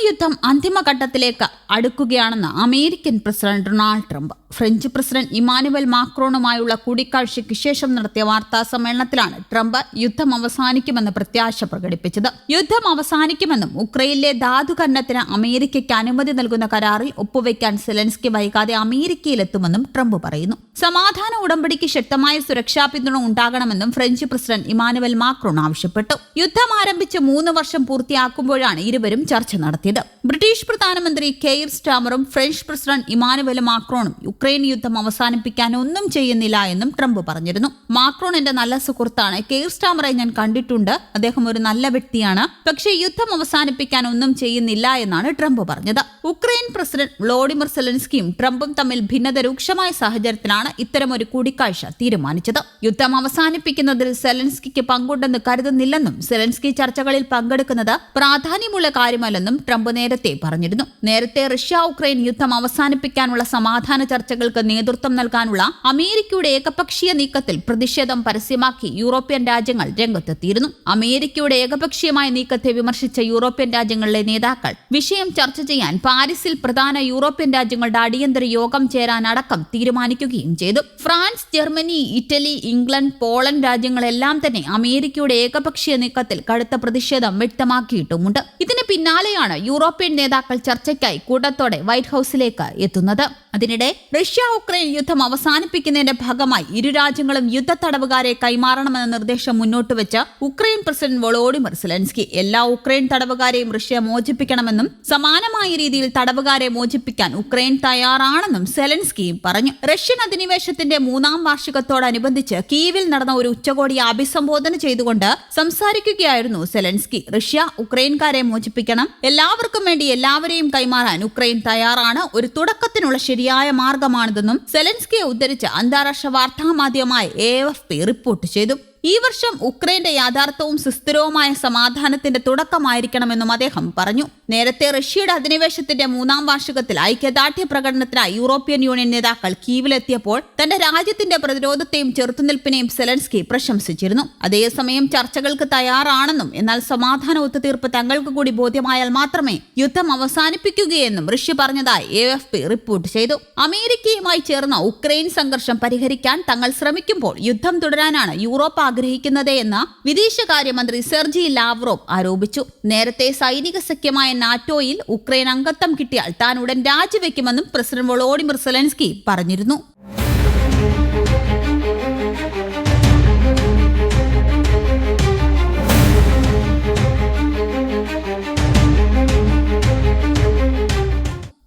യുദ്ധം അന്തിമഘട്ടത്തിലേക്ക് അടുക്കുകയാണെന്ന് American president Donald Trump. French president Emmanuel മാക്രോണുമായുള്ള കൂടിക്കാഴ്ചയ്ക്ക് ശേഷം നടത്തിയ വാർത്താ സമ്മേളനത്തിലാണ് ട്രംപ് യുദ്ധം അവസാനിക്കുമെന്ന് പ്രത്യാശ പ്രകടിപ്പിച്ചത്. യുദ്ധം അവസാനിക്കുമെന്നും ഉക്രൈനിലെ ധാതുഖനനത്തിന് അമേരിക്കയ്ക്ക് അനുമതി നൽകുന്ന കരാറിൽ ഒപ്പുവെക്കാൻ സെലൻസ്കി വൈകാതെ അമേരിക്കയിലെത്തുമെന്നും ട്രംപ് പറയുന്നു. സമാധാന ഉടമ്പടിക്ക് ശക്തമായ സുരക്ഷാ പിന്തുണ ഉണ്ടാകണമെന്നും ഫ്രഞ്ച് പ്രസിഡന്റ് ഇമാനുവൽ മാക്രോൺ ആവശ്യപ്പെട്ടു. യുദ്ധം ആരംഭിച്ച് 3 വർഷം പൂർത്തിയാക്കുമ്പോഴാണ് ഇരുവരും ചർച്ച നടത്തിയത്. ബ്രിട്ടീഷ് പ്രധാനമന്ത്രി കെയർ സ്റ്റാമറും ഫ്രഞ്ച് പ്രസിഡന്റ് ഇമാനുവൽ മാക്രോണും യുക്രൈൻ യുദ്ധം അവസാനിപ്പിക്കാൻ ഒന്നും ചെയ്യുന്നില്ല എന്നും ട്രംപ് പറഞ്ഞിരുന്നു. മാക്രോൺ എന്റെ നല്ല സുഹൃത്താണ്. കെയർ സ്റ്റാമറെ ഞാൻ കണ്ടിട്ടുണ്ട്. അദ്ദേഹം ഒരു നല്ല വ്യക്തിയാണ്. പക്ഷേ യുദ്ധം അവസാനിപ്പിക്കാൻ ഒന്നും ചെയ്യുന്നില്ല എന്നാണ് ട്രംപ് പറഞ്ഞത്. ഉക്രൈൻ പ്രസിഡന്റ് വ്ളോഡിമിർ സെലൻസ്കിയും ട്രംപും തമ്മിൽ ഭിന്നത രൂക്ഷമായ സാഹചര്യത്തിലാണ് ഇത്തരമൊരു കൂടിക്കാഴ്ച തീരുമാനിച്ചത്. യുദ്ധം അവസാനിപ്പിക്കുന്നതിൽ സെലൻസ്കിക്ക് പങ്കുണ്ടെന്ന് കരുതുന്നില്ലെന്നും സെലൻസ്കി ചർച്ചകളിൽ പങ്കെടുക്കുന്നത് പ്രാധാന്യമുള്ള കാര്യമല്ലെന്നും ട്രംപ് നേരത്തെ പറഞ്ഞിരുന്നു. നേരത്തെ റഷ്യ ഉക്രൈൻ യുദ്ധം അവസാനിപ്പിക്കാനുള്ള സമാധാന ചർച്ചകൾക്ക് നേതൃത്വം നൽകാനുള്ള അമേരിക്കയുടെ ഏകപക്ഷീയ നീക്കത്തിൽ പ്രതിഷേധം പരസ്യമാക്കി യൂറോപ്യൻ രാജ്യങ്ങൾ രംഗത്തെത്തിയിരുന്നു. അമേരിക്കയുടെ ഏകപക്ഷീയമായ നീക്കത്തെ വിമർശിച്ച യൂറോപ്യൻ രാജ്യങ്ങളിലെ നേതാക്കൾ വിഷയം ചർച്ച ചെയ്യാൻ പാരീസിൽ പ്രധാന യൂറോപ്യൻ രാജ്യങ്ങളുടെ അടിയന്തര യോഗം ചേരാനടക്കം തീരുമാനിക്കുകയും ചെയ്തു. France, Germany, Italy, England, Poland രാജ്യങ്ങളെല്ലാം തന്നെ അമേരിക്കയുടെ ഏകപക്ഷീയ നീക്കത്തിൽ കടുത്ത പ്രതിഷേധം വ്യക്തമാക്കിയിട്ടുമുണ്ട്. ഇതിന് പിന്നാലെയാണ് യൂറോപ്യൻ നേതാക്കൾ ചർച്ചയ്ക്കായി കൂട്ടത്തോടെ വൈറ്റ് ഹൌസിലേക്ക് എത്തുന്നത്. അതിനിടെ റഷ്യ ഉക്രൈൻ യുദ്ധം അവസാനിപ്പിക്കുന്നതിന്റെ ഭാഗമായി ഇരു രാജ്യങ്ങളും യുദ്ധ തടവുകാരെ കൈമാറണമെന്ന നിർദ്ദേശം മുന്നോട്ട് വെച്ച് ഉക്രൈൻ പ്രസിഡന്റ് വൊളോഡിമിർ സെലൻസ്കി എല്ലാ ഉക്രൈൻ തടവുകാരെയും റഷ്യ മോചിപ്പിക്കണമെന്നും സമാനമായ രീതിയിൽ തടവുകാരെ മോചിപ്പിക്കാൻ ഉക്രൈൻ തയ്യാറാണെന്നും സെലൻസ്കി പറഞ്ഞു. റഷ്യൻ അധിനിവേശത്തിന്റെ 3ാം വാർഷികത്തോടനുബന്ധിച്ച് കീവിൽ നടന്ന ഒരു ഉച്ചകോടിയെ അഭിസംബോധന ചെയ്തുകൊണ്ട് സംസാരിക്കുകയായിരുന്നു സെലൻസ്കി. റഷ്യ ഉക്രൈൻകാരെ മോചിപ്പിക്കണം, എല്ലാവർക്കും വേണ്ടി എല്ലാവരെയും കൈമാറാൻ ഉക്രൈൻ തയ്യാറാണ്, ഒരു തുടക്കത്തിനുള്ള ശരിയായ മാർഗമാണിതെന്നും സെലൻസ്കിയെ ഉദ്ധരിച്ച് അന്താരാഷ്ട്ര വാർത്താ മാധ്യമമായ AFP റിപ്പോർട്ട് ചെയ്തു. ഈ വർഷം ഉക്രൈന്റെ യാഥാർത്ഥവും സുസ്ഥിരവുമായ സമാധാനത്തിന്റെ തുടക്കമായിരിക്കണമെന്നും അദ്ദേഹം പറഞ്ഞു. നേരത്തെ റഷ്യയുടെ അധിനിവേശത്തിന്റെ 3ാം വാർഷികത്തിൽ ഐക്യദാർഢ്യ പ്രകടനത്തിനായി യൂറോപ്യൻ യൂണിയൻ നേതാക്കൾ കീവിലെത്തിയപ്പോൾ തന്റെ രാജ്യത്തിന്റെ പ്രതിരോധത്തെയും ചെറുത്തുനിൽപ്പിനെയും സെലൻസ്കി പ്രശംസിച്ചിരുന്നു. അതേസമയം ചർച്ചകൾക്ക് തയ്യാറാണെന്നും എന്നാൽ സമാധാന ഒത്തുതീർപ്പ് തങ്ങൾക്ക് കൂടി ബോധ്യമായാൽ മാത്രമേ യുദ്ധം അവസാനിപ്പിക്കുകയെന്നും റഷ്യ പറഞ്ഞതായി AFP റിപ്പോർട്ട് ചെയ്തു. അമേരിക്കയുമായി ചേർന്ന ഉക്രൈൻ സംഘർഷം പരിഹരിക്കാൻ തങ്ങൾ ശ്രമിക്കുമ്പോൾ യുദ്ധം തുടരാനാണ് യൂറോപ്പ് ആഗ്രഹിക്കുന്നത് എന്ന് വിദേശകാര്യമന്ത്രി സെർജി ലാവ്റോവ് ആരോപിച്ചു. നേരത്തെ സൈനിക സഖ്യമായ നാറ്റോയിൽ ഉക്രൈൻ അംഗത്വം കിട്ടിയാൽ താൻ ഉടൻ രാജിവെക്കുമെന്നും പ്രസിഡന്റ് വൊളോഡിമിർ സെലൻസ്കി പറഞ്ഞിരുന്നു.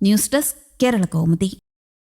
News desk Kerala Kaumudi.